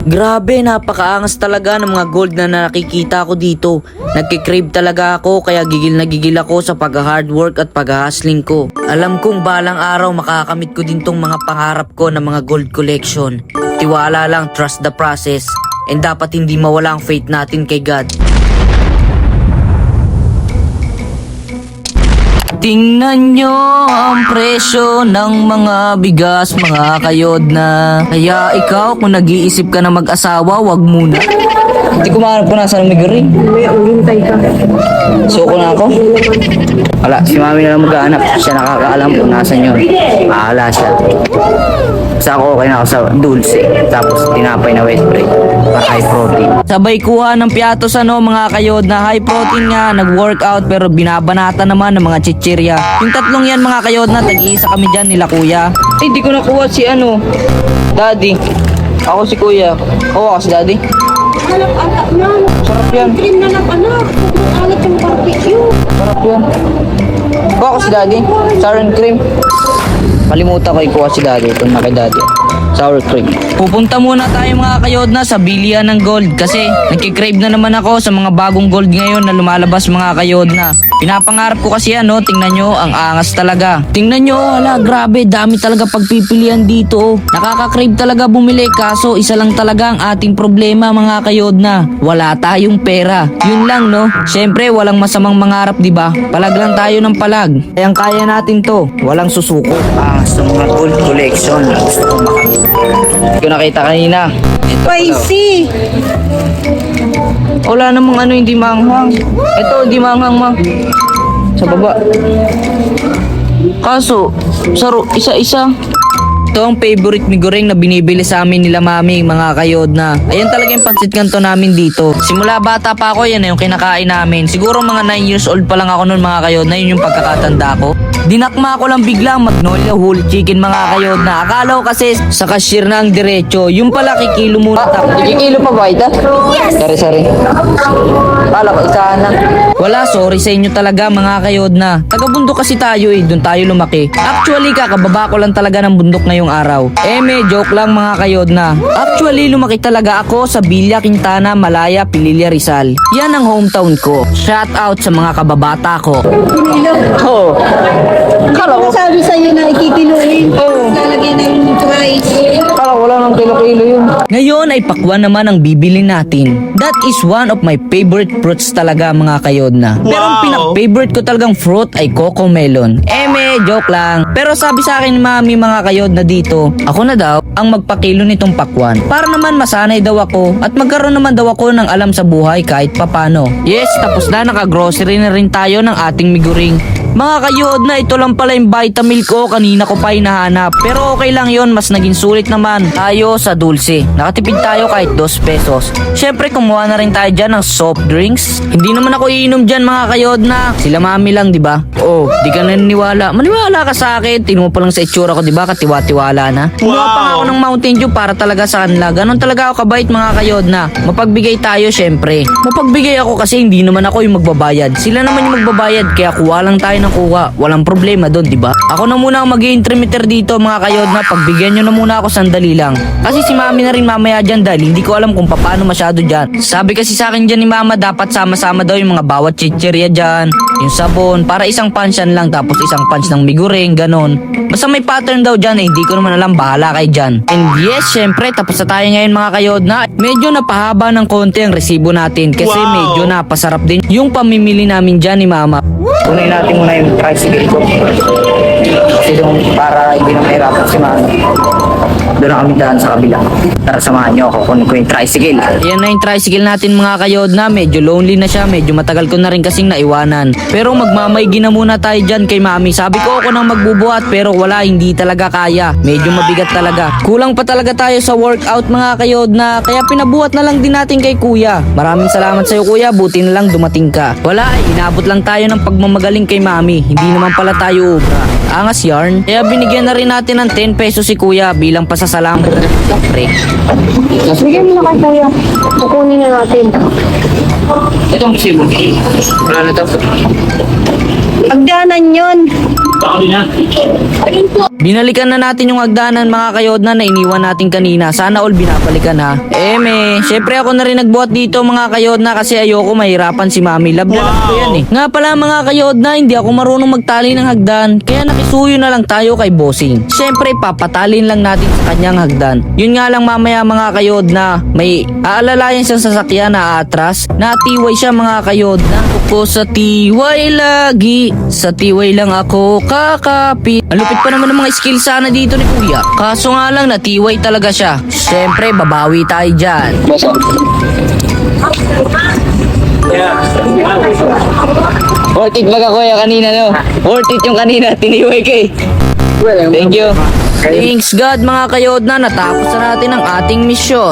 Grabe, napakaangas talaga ng mga gold na nakikita ko dito. Nagkikrave talaga ako kaya gigil na gigil ako sa pag-hard work at pag-hustling ko. Alam kong balang araw makakamit ko din tong mga pangarap ko ng mga gold collection. Tiwala lang, trust the process. And dapat hindi mawala ang faith natin kay God. Tingnan nyo ang presyo ng mga bigas, mga kayod na. Kaya ikaw, kung nag-iisip ka na mag-asawa, wag muna. Hindi ko mahanap kung nasa Miguri. Suko na ako. Wala, si mami na lang maghahanap. Siya nakakaalam kung nasan yun. Mahala siya. Basta ako okay na ako sa dulce. Tapos tinapay na wet bread. Para high protein. Sabay kuha ng piatos mga kayod na high protein nga. Nag-workout pero binabanata naman ng mga chichirya. Yung tatlong yan mga kayod na tag-iisa kami dyan nila kuya. Hindi ko nakuha si Daddy. Ako si kuya. Oo ako si Daddy. Anak na. Sarap yan. Cream na lang anak. Alat yung barbecue. Sarap yan. Kuha ako si Daddy. Sour and cream. Kalimutan ko ikuha si Daddy. Ito na kay Daddy. Sour cream. Pupunta muna tayo mga kayod na sa bilihan ng gold kasi nagkikrave na naman ako sa mga bagong gold ngayon na lumalabas mga kayod na. Pinapangarap ko kasi tingnan nyo, ang angas talaga. Tingnan nyo, hala, grabe, dami talaga pagpipilian dito. Nakaka-crave talaga bumili kaso isa lang talaga ang ating problema mga kayod na. Wala tayong pera. Yun lang Syempre walang masamang mangarap, di ba? Palag lang tayo ng palag. Kayang kaya natin to. Walang susuko. Sa mga gold collection, gusto ko makamit. Hindi ko nakita kanina. Spicy. Wala namang hindi manghang. Ito, hindi manghang sa baba. Kaso, isa-isa. Ito ang favorite migureng na binibili sa amin nila mami, mga kayod na. Ayan talaga yung pansit kanto namin dito. Simula bata pa ako, yan yung kinakain namin. Siguro mga 9 years old pa lang ako noon mga kayod na, yun yung pagkakatanda ko. Dinakma ko lang biglang Magnolia whole chicken mga kayod na. Akala ko kasi sa cashier na ang diretso. Yung pala kikilo muna. Kikilo pa ba ito? Yes! Sorry. Kala ko isahan lang. Wala, sorry sa inyo talaga mga kayod na. Taga-bundok kasi tayo doon tayo lumaki. Actually kakababa ko lang talaga ng bundok ngayong araw. Joke lang mga kayod na. Actually lumaki talaga ako sa Villa Quintana, Malaya, Pililla, Rizal. Yan ang hometown ko. Shout out sa mga kababata ko. Oh. Kala ko Sabi sa'yo na ikikiluin. Lalagyan ng price. wala nang kilo-kilo yun. Ngayon ay pakwan naman ang bibili natin. That is one of my favorite fruits talaga mga kayod na. Pero ang pinaka-favorite ko talagang fruit ay coco melon. Joke lang. Pero sabi sa akin ni mami mga kayod na dito, ako na daw ang magpakilo nitong pakwan. Para naman masanay daw ako at magkaroon naman daw ako ng alam sa buhay kahit papano. Yes, tapos na naka-grocery na rin tayo ng ating miguring. Mga kayod na, ito lang pala yung Vitamilk ko, kanina ko pa hinahanap. Pero okay lang yon, mas naging sulit naman tayo sa dulce. Nakatipid tayo kahit 2 pesos. Syempre kumuha na rin tayo dyan ng soft drinks. Hindi naman ako iinom dyan mga kayod na. Sila mami lang, di ba? Oh, di ka naniniwala. Maniwala ka sa akin. Tingnan mo pa lang sa itsura ko, di ba? Katiwa-tiwala na. Kumuha pa nga ako ng Mountain Dew para talaga sa kanila. Ganon talaga ako kabait mga kayod na. Mapagbigay tayo syempre. Mapagbigay ako kasi hindi naman ako yung magbabayad. Sila naman yung magbabayad kaya kuha lang tayo ng kuha. Walang problema doon, di ba? Ako na muna ang mag-i-intermeter dito mga kayod na. Pagbigyan nyo na muna ako sandali lang. Kasi si mami na rin mamaya dyan dahil hindi ko alam kung paano masyado dyan. Sabi kasi sa akin dyan ni mama dapat sama-sama daw yung mga bawat chichirya dyan. Yung sabon para isang pansyan lang tapos isang punch ng miguring, ganon. Basta may pattern daw dyan hindi ko naman alam, bahala kay dyan. And yes, syempre tapos na tayo ngayon mga kayod na. Medyo napahaba ng konti ang resibo natin kasi medyo napasarap din yung pamimili namin dyan ni mama. Kunin natin muna yung tricycle ko. Kasi doon para hindi na mahirapan si mama. Doon na kami daan sa kabila. Tara samahan nyo ako kunin ko yung tricycle. Ayan na yung tricycle natin mga kayod na. Medyo lonely na siya. Medyo matagal ko na rin kasing naiwanan. Pero magmamaygi na muna tayo dyan kay mami. Sabi ko ako nang magbubuhat pero wala, hindi talaga kaya. Medyo mabigat talaga. Kulang pa talaga tayo sa workout mga kayod na. Kaya pinabuhat na lang din natin kay kuya. Maraming salamat sa'yo kuya. Buti na lang dumating ka. Wala, inabot lang tayo ng pagmamagaling kay mami. Hindi naman pala tayo obra. Angas yarn. Kaya binigyan na rin natin ng 10 pesos si kuya bilang pasasalamat. Pre. Bigyan mo na kay kuya. Kukunin na natin. Itong resibo. Wala na to. Pagdanan yun. Binalikan na natin yung hagdanan mga kayodna na iniwan natin kanina. Sana all binabalikan ha. Syempre ako na rin nagbuhat dito mga kayodna kasi ayoko mahirapan si Mami. Love na love ko yan eh. Nga pala mga kayodna, hindi ako marunong magtali ng hagdan. Kaya nakisuyo na lang tayo kay Bossing. Syempre papatalin lang natin sa kanyang hagdan. Yun nga lang mamaya mga kayodna, may aalalayan siyang sasakyan na aatras. Natiway siya mga kayodna. Ako sa tiway lagi, sa tiway lang ako kakapit. Ang lupit pa naman ng mga skill sana dito ni Kuya. Kaso nga lang natiway talaga siya. Siyempre babawi tayo dyan. Worth it baga Kuya kanina no? Worth it yung kanina, tiniway ka eh. Thank you. Thanks God mga kayodna, natapos na natin ang ating misyon.